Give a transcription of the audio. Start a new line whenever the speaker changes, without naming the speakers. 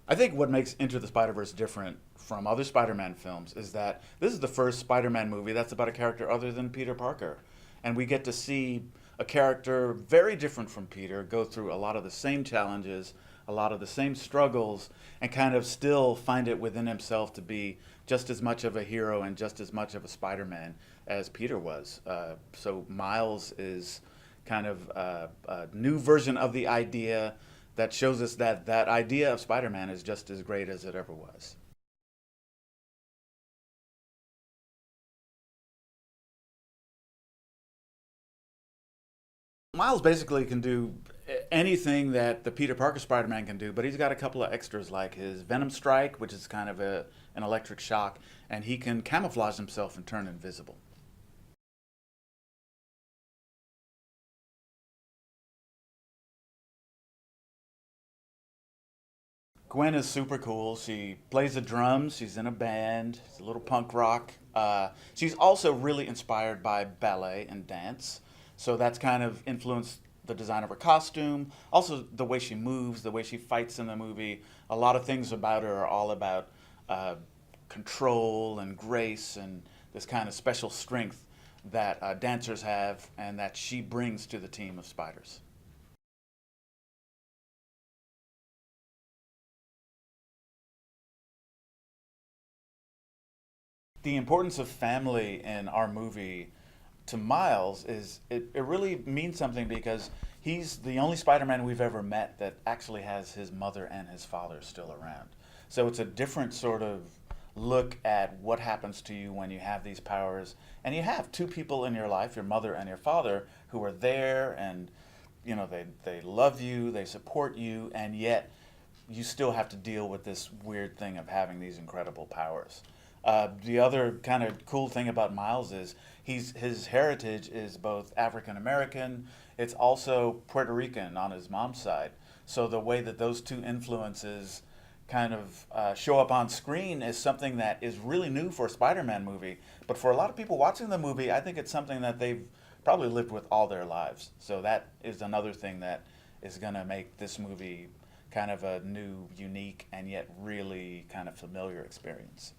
I think what makes Into the Spider-Verse different from other Spider-Man films is that this is the first Spider-Man movie that's about a character other than Peter Parker. And we get to see a character very different from Peter go through a lot of the same challenges, a lot of the same struggles, and kind of still find it within himself to be just as much of a hero and just as much of a Spider-Man as Peter was. So Miles is kind of a new version of the idea that shows us that that idea of Spider-Man is just as great as it ever was. Miles basically can do anything that the Peter Parker Spider-Man can do, but he's got a couple of extras like his Venom Strike, which is kind of an electric shock, and he can camouflage himself and turn invisible. Gwen is super cool. She plays the drums. She's in a band. She's a little punk rock. She's also really inspired by ballet and dance. So that's kind of influenced the design of her costume. Also, the way she moves, the way she fights in the movie. A lot of things about her are all about uh, control and grace and this kind of special strength that dancers have and that she brings to the team of spiders. The importance of family in our movie to Miles is it really means something because he's the only Spider-Man we've ever met that actually has his mother and his father still around. So it's a different sort of look at what happens to you when you have these powers and you have two people in your life, your mother and your father, who are there and they love you, they support you, and yet you still have to deal with this weird thing of having these incredible powers. The other kind of cool thing about Miles is his heritage is both African American. It's also Puerto Rican on his mom's side. So the way that those two influences kind of show up on screen is something that is really new for a Spider-Man movie. But for a lot of people watching the movie, I think it's something that they've probably lived with all their lives. So that is another thing that is going to make this movie kind of a new, unique, and yet really kind of familiar experience.